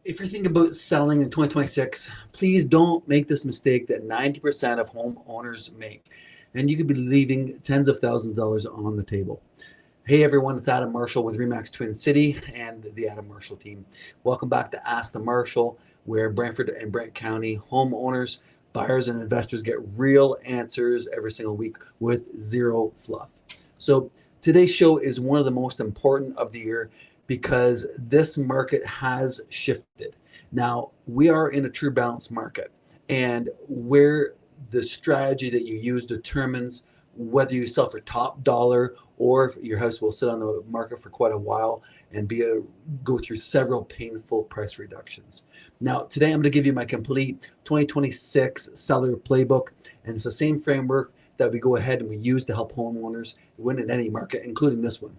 If you're thinking about selling in 2026, please don't make this mistake that 90% of homeowners make, and you could be leaving tens of thousands of dollars on the table. Hey everyone, it's Adam Marshall with Remax Twin City and the Adam Marshall team. Welcome back to Ask the Marshall, where Brantford and Brant County homeowners, buyers, and investors get real answers every single week with zero fluff. So today's show is one of the most important of the year because this market has shifted. Now, we are in a true balance market, and where the strategy that you use determines whether you sell for top dollar or if your house will sit on the market for quite a while and go through several painful price reductions. Now, today I'm going to give you my complete 2026 Seller Playbook, and it's the same framework that we go ahead and we use to help homeowners win in any market, including this one.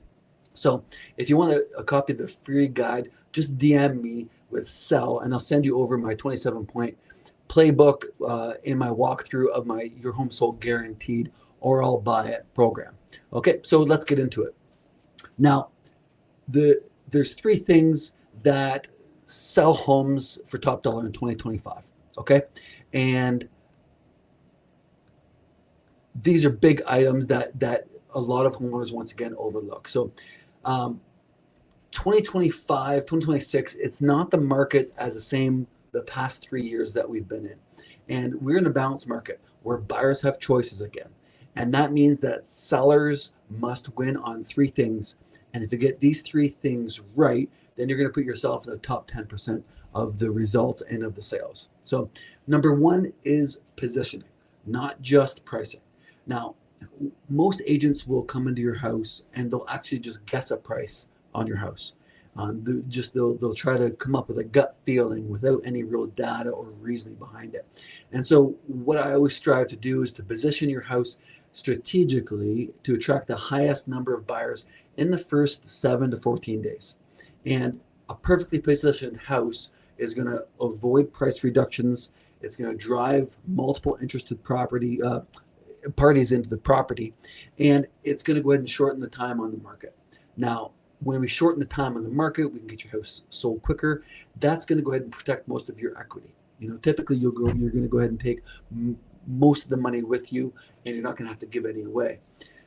So if you want a copy of the free guide, just DM me with sell, and I'll send you over my 27-point playbook in my walkthrough of my Your Home Sold Guaranteed or I'll Buy It program. Okay, so let's get into it. Now, there's three things that sell homes for top dollar in 2025. Okay, and these are big items that a lot of homeowners once again overlook. So 2025, 2026, it's not the market as the same the past 3 years that we've been in. And we're in a balanced market where buyers have choices again. And that means that sellers must win on three things. And if you get these three things right, then you're going to put yourself in the top 10% of the results and of the sales. So number one is positioning, not just pricing. Now, most agents will come into your house and they'll actually just guess a price on your house. They'll try to come up with a gut feeling without any real data or reasoning behind it. And so what I always strive to do is to position your house strategically to attract the highest number of buyers in the first 7 to 14 days. And a perfectly positioned house is going to avoid price reductions. It's going to drive multiple interested parties into the property, and it's going to go ahead and shorten the time on the market. Now, when we shorten the time on the market, we can get your house sold quicker. That's going to go ahead and protect most of your equity. Typically you're going to go ahead and take most of the money with you, and you're not going to have to give any away.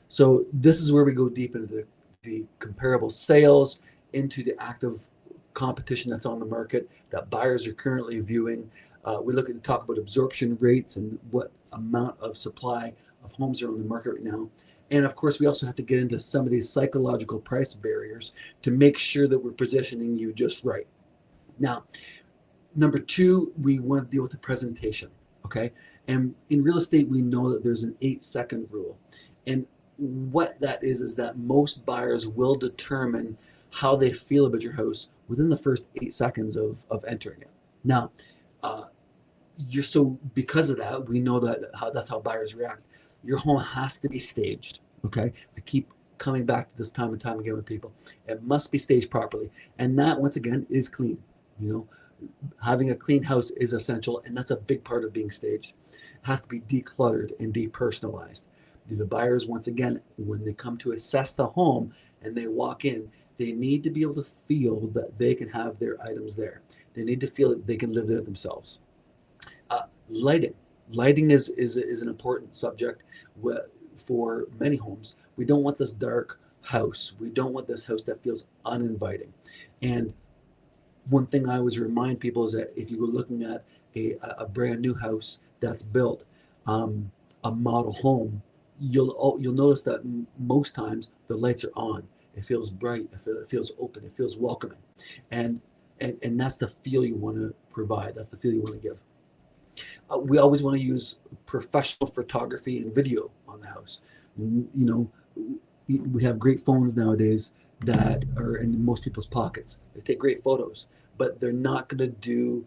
So this is where we go deep into the comparable sales, into the active competition that's on the market that buyers are currently viewing. We talk about absorption rates and what amount of supply of homes are on the market right now. And of course, we also have to get into some of these psychological price barriers to make sure that we're positioning you just right. Now, number two, we want to deal with the presentation, okay? And in real estate, we know that there's an 8-second rule. And what that is that most buyers will determine how they feel about your house within the first 8 seconds of entering it. Now, because of that, we know that's how buyers react. Your home has to be staged. Okay, I keep coming back to this time and time again with people. It must be staged properly, and that once again is clean. Having a clean house is essential, and that's a big part of being staged. It has to be decluttered and depersonalized. The buyers, once again, when they come to assess the home and they walk in, they need to be able to feel that they can have their items there. They need to feel that they can live there themselves. Lighting is an important subject for many homes. We don't want this dark house. We don't want this house that feels uninviting. And one thing I always remind people is that if you go looking at a brand new house that's built, a model home, you'll notice that most times the lights are on. It feels bright. It feels open. It feels welcoming, and that's the feel you want to provide. That's the feel you want to give. We always want to use professional photography and video on the house. We have great phones nowadays that are in most people's pockets. They take great photos, but they're not going to do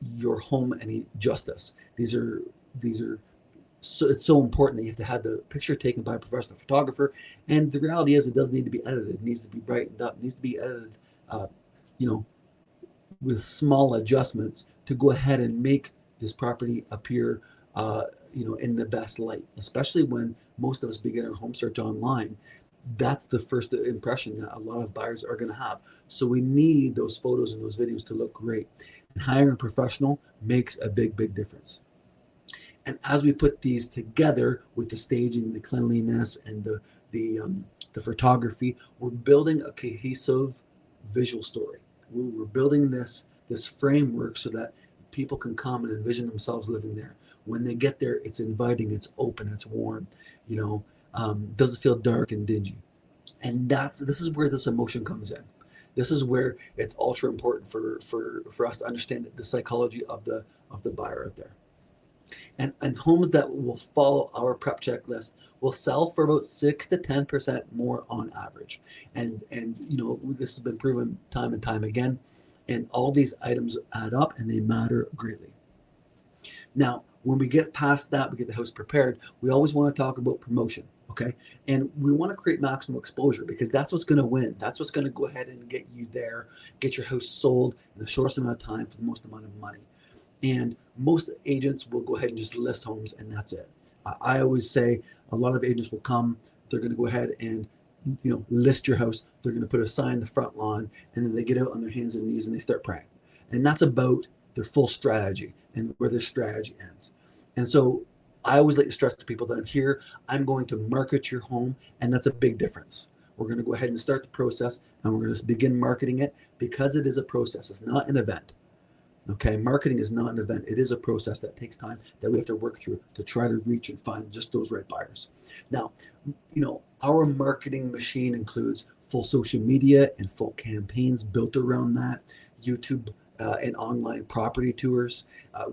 your home any justice. So it's so important that you have to have the picture taken by a professional photographer. And the reality is, it doesn't need to be edited. It needs to be brightened up. It needs to be edited, with small adjustments to go ahead and make this property appear, in the best light. Especially when most of us begin our home search online, that's the first impression that a lot of buyers are going to have. So we need those photos and those videos to look great. And hiring a professional makes a big difference. And as we put these together with the staging, the cleanliness, and the photography, we're building a cohesive visual story. We're building this framework so that people can come and envision themselves living there. When they get there, it's inviting, it's open, it's warm. Doesn't feel dark and dingy. And this is where this emotion comes in. This is where it's ultra important for us to understand the psychology of the buyer out there. And homes that will follow our prep checklist will sell for about 6 to 10% more on average. And this has been proven time and time again. And all these items add up and they matter greatly. Now, when we get past that, we get the house prepared, we always want to talk about promotion, okay? And we want to create maximum exposure because that's what's going to win. That's what's going to go ahead and get you there, get your house sold in the shortest amount of time for the most amount of money. And most agents will go ahead and just list homes and that's it. I always say a lot of agents will come, they're going to go ahead and list your house. They're going to put a sign in the front lawn and then they get out on their hands and knees and they start praying. And that's about their full strategy and where their strategy ends. And so I always like to stress to people that I'm here, I'm going to market your home, and that's a big difference. We're going to go ahead and start the process and we're going to begin marketing it because it is a process. It's not an event. Okay, marketing is not an event. It is a process that takes time that we have to work through to try to reach and find just those right buyers. Now, our marketing machine includes full social media and full campaigns built around that, YouTube and online property tours.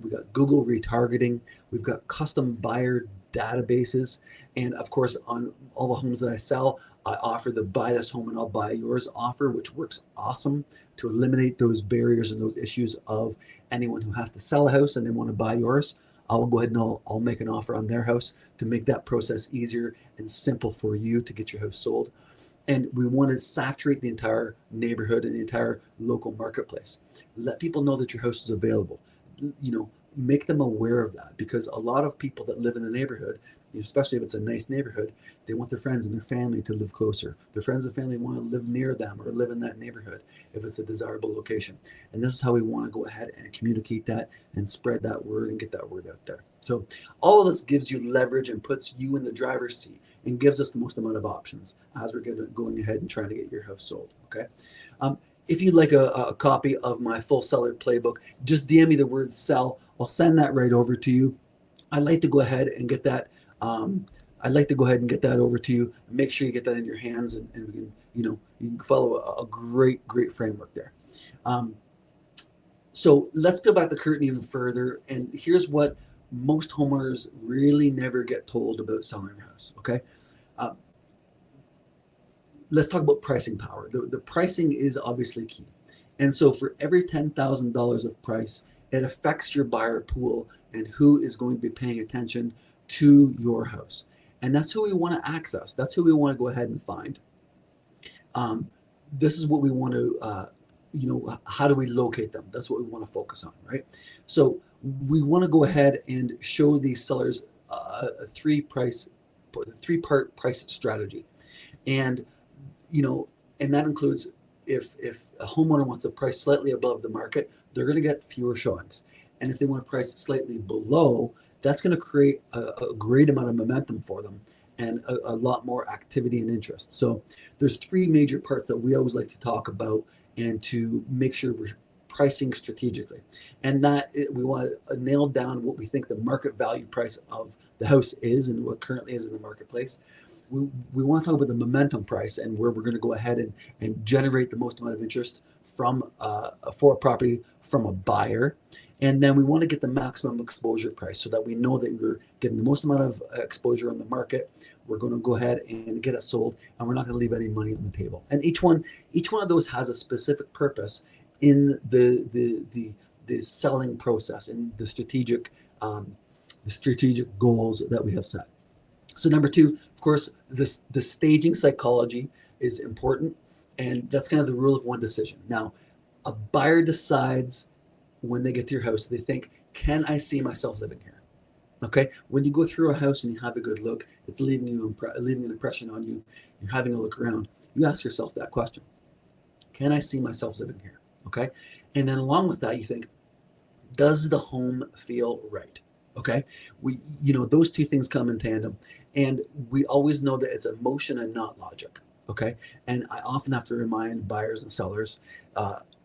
We've got Google retargeting. We've got custom buyer databases. And of course, on all the homes that I sell, I offer the buy this home and I'll buy yours offer, which works awesome to eliminate those barriers and those issues of anyone who has to sell a house and they want to buy yours. I'll go ahead and I'll make an offer on their house to make that process easier and simple for you to get your house sold. And we want to saturate the entire neighborhood and the entire local marketplace. Let people know that your house is available. Make them aware of that because a lot of people that live in the neighborhood, especially if it's a nice neighborhood, they want their friends and their family to live closer. Their friends and family want to live near them or live in that neighborhood if it's a desirable location. And this is how we want to go ahead and communicate that and spread that word and get that word out there. So all of this gives you leverage and puts you in the driver's seat and gives us the most amount of options as we're going ahead and trying to get your house sold, okay? If you'd like a copy of my full seller playbook, just DM me the word sell. I'll send that right over to you. I'd like to go ahead and get that. Over to you. Make sure you get that in your hands, and we can, you can follow a great framework there. So let's peel back the curtain even further. And here's what most homeowners really never get told about selling their house. Okay. Let's talk about pricing power. The pricing is obviously key. And so for every $10,000 of price, it affects your buyer pool and who is going to be paying attention to your house. And that's who we want to access. That's who we want to go ahead and find. This is what we want to, how do we locate them? That's what we want to focus on, right? So we want to go ahead and show these sellers a three-part price strategy. And and that includes if a homeowner wants to price slightly above the market, they're going to get fewer showings. And if they want to price slightly below, that's going to create a great amount of momentum for them and a lot more activity and interest. So there's three major parts that we always like to talk about and to make sure we're pricing strategically. And that we want to nail down what we think the market value price of the house is and what currently is in the marketplace. We want to talk about the momentum price and where we're going to go ahead and generate the most amount of interest from for a property from a buyer. And then we want to get the maximum exposure price so that we know that we're getting the most amount of exposure on the market. We're going to go ahead and get it sold, and we're not going to leave any money on the table. And each one of those has a specific purpose in the selling process and the strategic goals that we have set. So number two, of course, the staging psychology is important, and that's kind of the rule of one decision. Now, a buyer decides when they get to your house, they think, can I see myself living here? Okay, when you go through a house and you have a good look, it's leaving an impression on you. You're having a look around. You ask yourself that question: can I see myself living here? Okay, and then along with that, you think, does the home feel right? Okay, those two things come in tandem, and we always know that it's emotion and not logic. Okay, and I often have to remind buyers and sellers,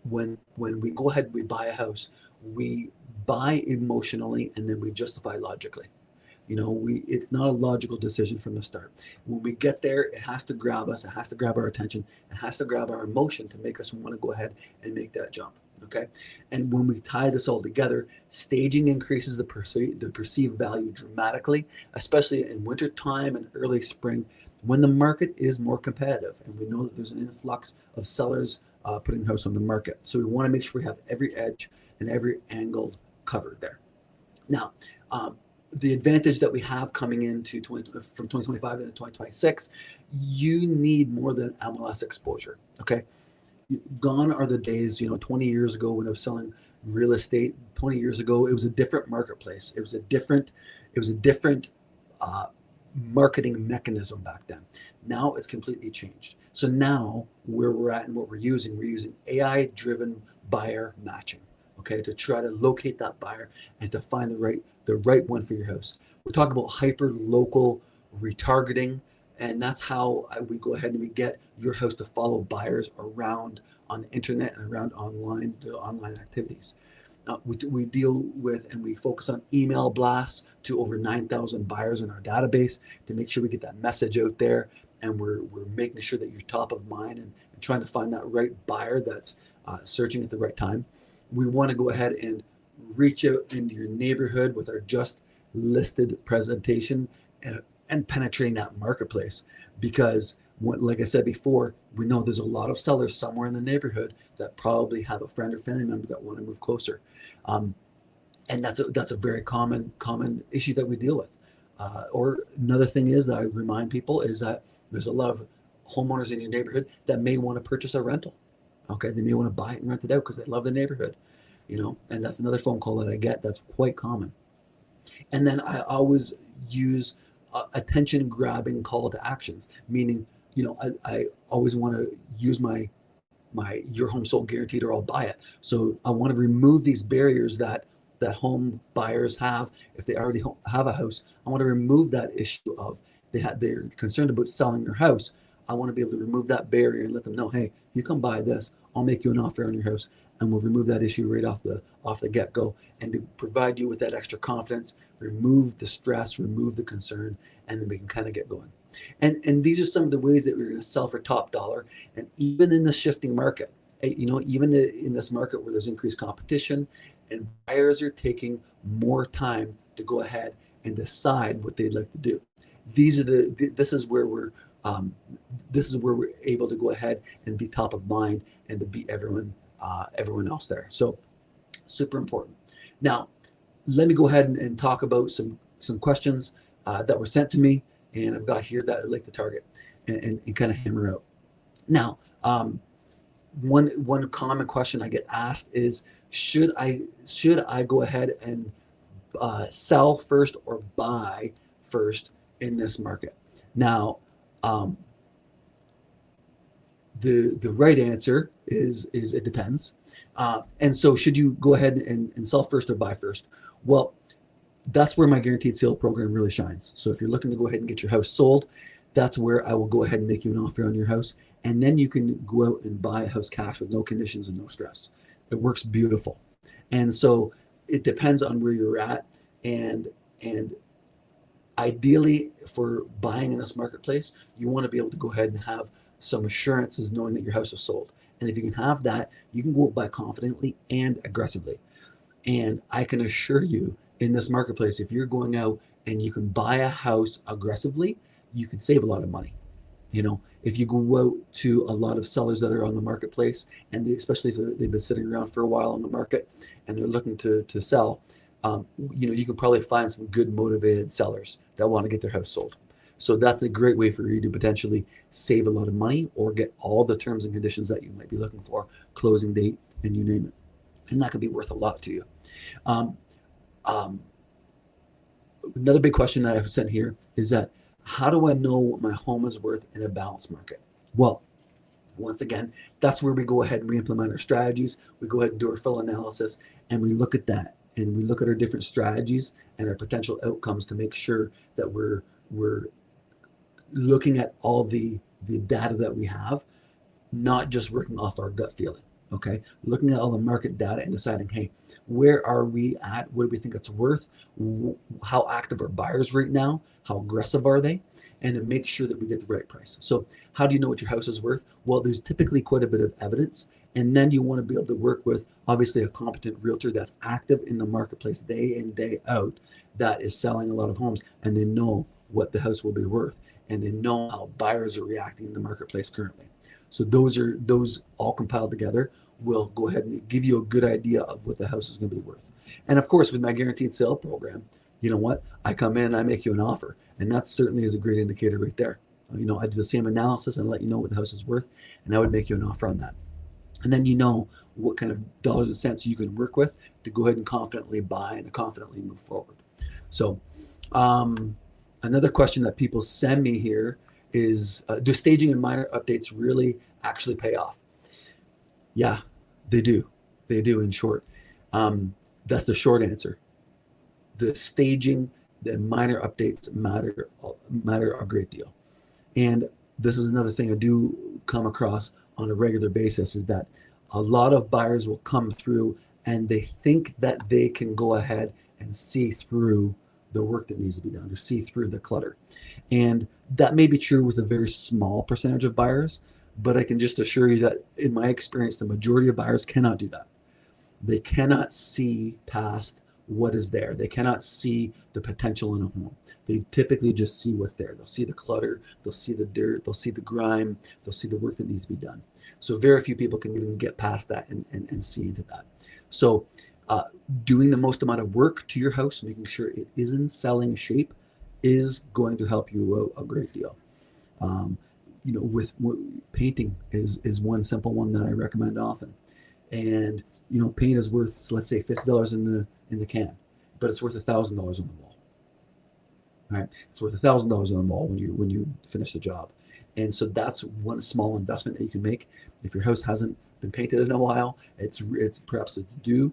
when we go ahead and we buy a house, we buy emotionally and then we justify logically. It's not a logical decision from the start. When we get there, it has to grab us, it has to grab our attention, it has to grab our emotion to make us want to go ahead and make that jump. Okay, and when we tie this all together, staging increases the perceived value dramatically, especially in winter time and early spring, when the market is more competitive, and we know that there's an influx of sellers putting the house on the market. So we want to make sure we have every edge and every angle covered there. Now, the advantage that we have coming into from 2025 into 2026, you need more than MLS exposure. Okay, gone are the days, 20 years ago when I was selling real estate. 20 years ago, it was a different marketplace. It was a different uh, marketing mechanism back then. Now it's completely changed. So now where we're at and what we're using AI-driven buyer matching, okay, to try to locate that buyer and to find the right one for your house. We're talking about hyper local retargeting, and that's how we go ahead and we get your house to follow buyers around on the internet and around online activities. We deal with and we focus on email blasts to over 9,000 buyers in our database to make sure we get that message out there, and we're making sure that you're top of mind and trying to find that right buyer that's searching at the right time. We want to go ahead and reach out into your neighborhood with our just listed presentation, and penetrating that marketplace, because like I said before, we know there's a lot of sellers somewhere in the neighborhood that probably have a friend or family member that want to move closer. Um, and that's a very common issue that we deal with. Or another thing is that I remind people is that there's a lot of homeowners in your neighborhood that may want to purchase a rental. Okay, they may want to buy it and rent it out because they love the neighborhood. And that's another phone call that I get that's quite common. And then I always use attention grabbing call to actions, meaning, I always want to use my your home sold guaranteed or I'll buy it. So I want to remove these barriers that home buyers have if they already have a house. I want to remove that issue of they're concerned about selling their house. I want to be able to remove that barrier and let them know, hey, if you come buy this, I'll make you an offer on your house, and we'll remove that issue right off the get go, and to provide you with that extra confidence, remove the stress, remove the concern, and then we can kind of get going. And these are some of the ways that we're going to sell for top dollar. And even in the shifting market, even in this market where there's increased competition and buyers are taking more time to go ahead and decide what they'd like to do. This is where we're able to go ahead and be top of mind and to beat everyone else there. So super important. Now, let me go ahead and talk about some questions that were sent to me, and I've got here that I'd like to target and kind of hammer out. Now, one common question I get asked is, should I go ahead and sell first or buy first in this market? Now, the right answer is it depends. And so, should you go ahead and sell first or buy first? Well, that's where my guaranteed sale program really shines. So if you're looking to go ahead and get your house sold, that's where I will go ahead and make you an offer on your house, and then you can go out and buy a house cash with no conditions and no stress. It works beautiful. And so it depends on where you're at, and ideally for buying in this marketplace, you want to be able to go ahead and have some assurances knowing that your house is sold. And if you can have that, you can go buy confidently and aggressively. And I can assure you, in this marketplace, if you're going out and you can buy a house aggressively, you can save a lot of money. If you go out to a lot of sellers that are on the marketplace, and especially if they've been sitting around for a while on the market and they're looking to sell, you can probably find some good motivated sellers that want to get their house sold. So that's a great way for you to potentially save a lot of money or get all the terms and conditions that you might be looking for, closing date, and you name it. And that could be worth a lot to you. Um, um, Another big question that I've sent here is that how do I know what my home is worth in a balanced market? Well, once again, that's where we go ahead and re-implement our strategies. We go ahead and do our full analysis, and we look at that, and we look at our different strategies and our potential outcomes to make sure that we're looking at all the data that we have, not just working off our gut feeling. Okay, looking at all the market data and deciding, hey, where are we at? What do we think it's worth? How active are buyers right now? How aggressive are they? And to make sure that we get the right price. So, how do you know what your house is worth? Well, there's typically quite a bit of evidence, and then you want to be able to work with obviously a competent realtor that's active in the marketplace day in, day out, that is selling a lot of homes, and they know what the house will be worth, and they know how buyers are reacting in the marketplace currently. So those all compiled together will go ahead and give you a good idea of what the house is going to be worth. And of course, with my guaranteed sale program, you know what? I come in, I make you an offer, and that certainly is a great indicator right there. I do the same analysis and let you know what the house is worth, and I would make you an offer on that. And then you know what kind of dollars and cents you can work with to go ahead and confidently buy and confidently move forward. So, another question that people send me here is, do staging and minor updates really actually pay off? Yeah, they do. They do, in short. That's the short answer. The staging, the minor updates matter a great deal. And this is another thing I do come across on a regular basis, is that a lot of buyers will come through and they think that they can go ahead and see through the work that needs to be done, to see through the clutter. And that may be true with a very small percentage of buyers, but I can just assure you that in my experience, the majority of buyers cannot do that. They cannot see past what is there. They cannot see the potential in a home. They typically just see what's there. They'll see the clutter, they'll see the dirt, they'll see the grime, they'll see the work that needs to be done. So very few people can even get past that and see into that. So doing the most amount of work to your house, making sure it is in selling shape, is going to help you out a great deal. With painting is one simple one that I recommend often. And paint is worth, let's say, $50 in the can, but it's worth $1,000 on the wall. Right? It's worth $1,000 on the wall when you finish the job. And so that's one small investment that you can make. If your house hasn't been painted in a while, it's due.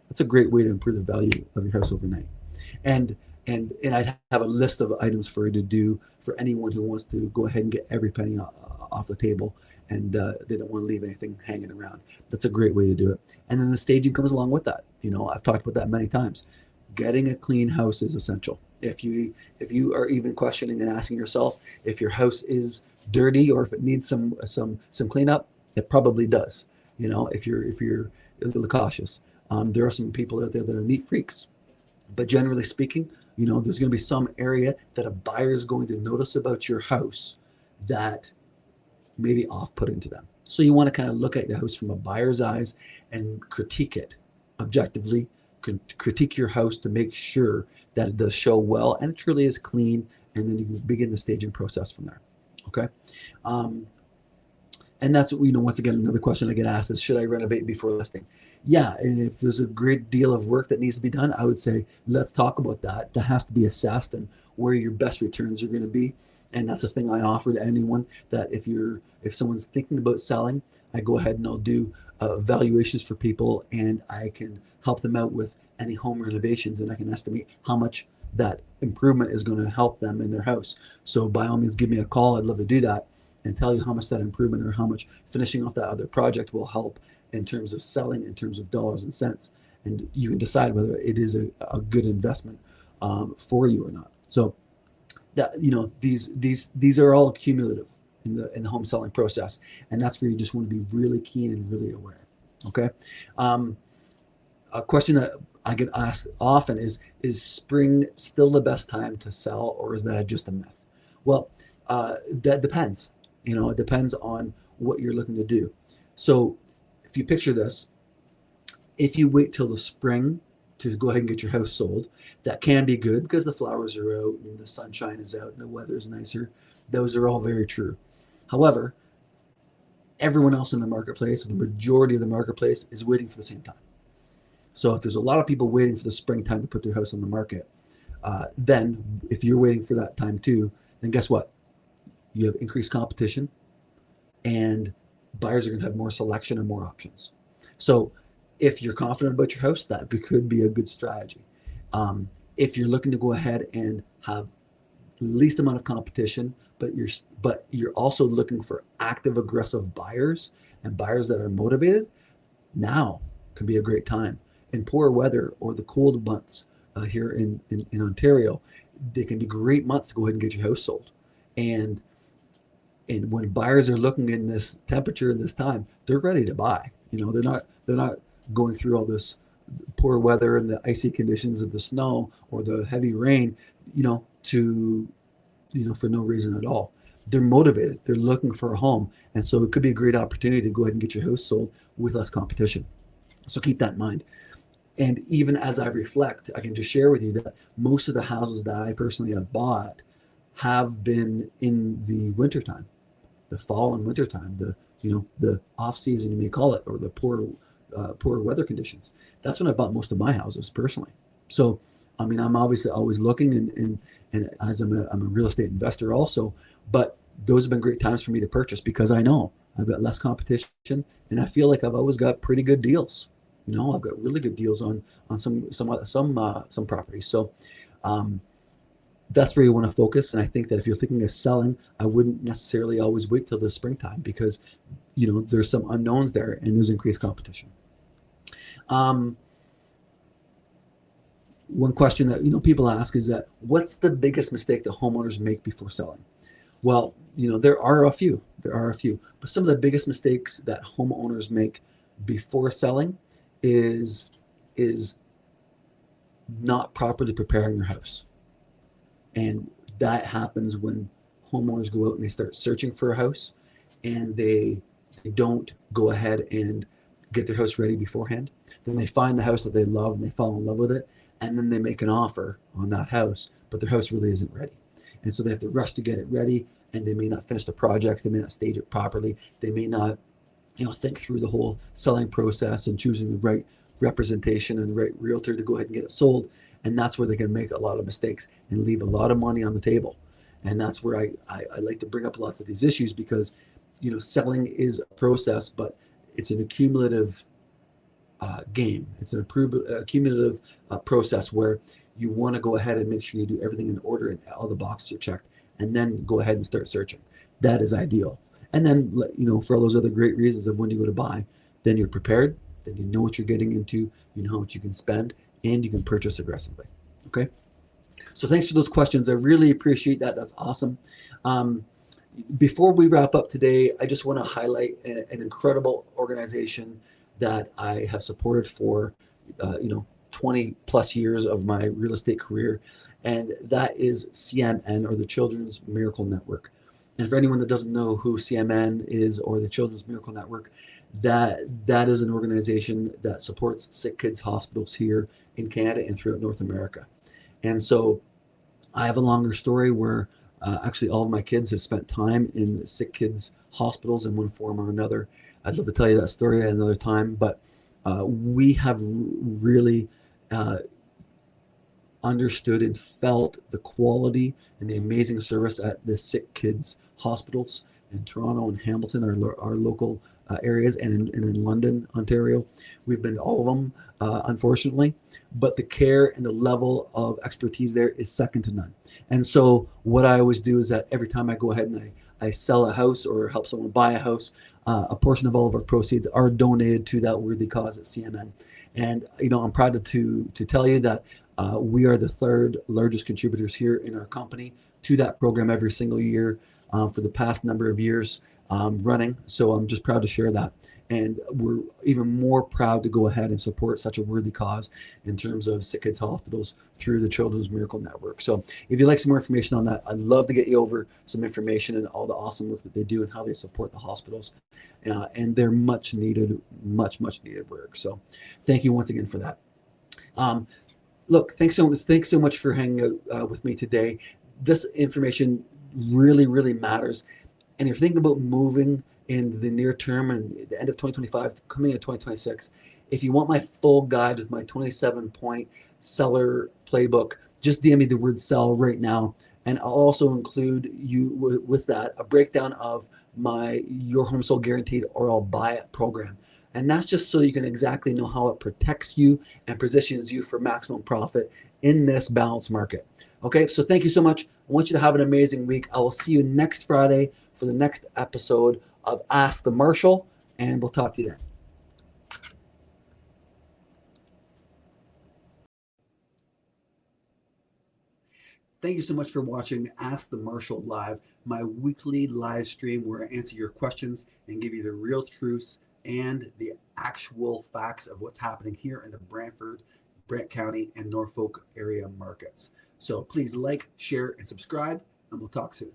That's a great way to improve the value of your house overnight. And I have a list of items for you to do for anyone who wants to go ahead and get every penny off the table, and they don't want to leave anything hanging around. That's a great way to do it. And then the staging comes along with that. I've talked about that many times. Getting a clean house is essential. If you are even questioning and asking yourself if your house is dirty or if it needs some cleanup, it probably does. If you're a little cautious. There are some people out there that are neat freaks, but generally speaking, there's going to be some area that a buyer is going to notice about your house that may be off-putting to them. So you want to kind of look at the house from a buyer's eyes and critique it objectively, critique your house to make sure that it does show well and it truly is clean, and then you can begin the staging process from there. Okay. And that's, once again, another question I get asked is, should I renovate before listing? Yeah, and if there's a great deal of work that needs to be done, I would say, let's talk about that. That has to be assessed and where your best returns are going to be. And that's a thing I offer to anyone, that if someone's thinking about selling, I go ahead and I'll do valuations for people, and I can help them out with any home renovations, and I can estimate how much that improvement is going to help them in their house. So by all means, give me a call. I'd love to do that and tell you how much that improvement or how much finishing off that other project will help in terms of selling, in terms of dollars and cents. And you can decide whether it is a good investment for you or not. So that, these are all cumulative in the home selling process. And that's where you just want to be really keen and really aware. Okay. A question that I get asked often is spring still the best time to sell, or is that just a myth? Well, that depends. It depends on what you're looking to do. So if you picture this, if you wait till the spring to go ahead and get your house sold, that can be good because the flowers are out and the sunshine is out and the weather is nicer. Those are all very true. However, everyone else in the marketplace, the majority of the marketplace, is waiting for the same time. So if there's a lot of people waiting for the springtime to put their house on the market, Then if you're waiting for that time too, then guess what? You have increased competition, and buyers are going to have more selection and more options. So if you're confident about your house, that could be a good strategy. If you're looking to go ahead and have least amount of competition, but you're also looking for active, aggressive buyers and buyers that are motivated, now can be a great time. In poor weather or the cold months here in Ontario, they can be great months to go ahead and get your house sold. And and when buyers are looking in this temperature in this time, they're ready to buy. They're not going through all this poor weather and the icy conditions of the snow or the heavy rain, to for no reason at all. They're motivated. They're looking for a home, and so it could be a great opportunity to go ahead and get your house sold with less competition. So keep that in mind. And even as I reflect, I can just share with you that most of the houses that I personally have bought have been in the wintertime, the fall and winter time, the off season, you may call it, or the poor weather conditions. That's when I bought most of my houses personally. So I mean, I'm obviously always looking, and as I'm a real estate investor also, but those have been great times for me to purchase because I know I've got less competition, and I feel like I've always got pretty good deals. I've got really good deals on some properties. So um, that's where you want to focus. And I think that if you're thinking of selling, I wouldn't necessarily always wait till the springtime because there's some unknowns there and there's increased competition. Um, One question that people ask is that what's the biggest mistake that homeowners make before selling? Well, there are a few. There are a few, but some of the biggest mistakes that homeowners make before selling is not properly preparing their house. And that happens when homeowners go out and they start searching for a house, and they don't go ahead and get their house ready beforehand. Then they find the house that they love and they fall in love with it, and then they make an offer on that house, but their house really isn't ready. And so they have to rush to get it ready, and they may not finish the projects, they may not stage it properly, they may not think through the whole selling process and choosing the right representation and the right realtor to go ahead and get it sold. And that's where they can make a lot of mistakes and leave a lot of money on the table. And that's where I like to bring up lots of these issues because selling is a process, but it's an accumulative game. It's an accumulative process where you want to go ahead and make sure you do everything in order and all the boxes are checked, and then go ahead and start searching. That is ideal. And then, for all those other great reasons of when you go to buy, then you're prepared, then you know what you're getting into, you know how much you can spend, and you can purchase aggressively. Okay. So thanks for those questions. I really appreciate that. That's awesome. Before we wrap up today, I just want to highlight an incredible organization that I have supported for, 20 plus years of my real estate career. And that is CMN, or the Children's Miracle Network. And for anyone that doesn't know who CMN is, or the Children's Miracle Network, that is an organization that supports sick kids hospitals here in Canada and throughout North America. And so I have a longer story where actually all of my kids have spent time in sick kids hospitals in one form or another. I'd love to tell you that story at another time, but we have really understood and felt the quality and the amazing service at the sick kids hospitals in Toronto and Hamilton, our local areas, and in London, Ontario. We've been to all of them, unfortunately, but the care and the level of expertise there is second to none. And so what I always do is that every time I go ahead and I sell a house or help someone buy a house, a portion of all of our proceeds are donated to that worthy cause at CMN. And I'm proud to tell you that we are the third largest contributors here in our company to that program every single year for the past number of years running. So I'm just proud to share that. And we're even more proud to go ahead and support such a worthy cause in terms of sick kids hospitals through the Children's Miracle Network. So if you'd like some more information on that, I'd love to get you over some information and all the awesome work that they do and how they support the hospitals. And they're much needed work. So thank you once again for that. Look, thanks so much for hanging out with me today. This information really, really matters. And if you're thinking about moving in the near term and the end of 2025, coming into 2026, if you want my full guide with my 27-point seller playbook, just DM me the word sell right now. And I'll also include you with that a breakdown of my Your Home Sold Guaranteed or I'll Buy It program. And that's just so you can exactly know how it protects you and positions you for maximum profit in this balanced market. Okay, so thank you so much. I want you to have an amazing week. I will see you next Friday for the next episode of Ask the Marshal, and we'll talk to you then. Thank you so much for watching Ask the Marshal Live, my weekly live stream where I answer your questions and give you the real truths and the actual facts of what's happening here in the Brantford, Brant County, and Norfolk area markets. So please like, share, and subscribe, and we'll talk soon.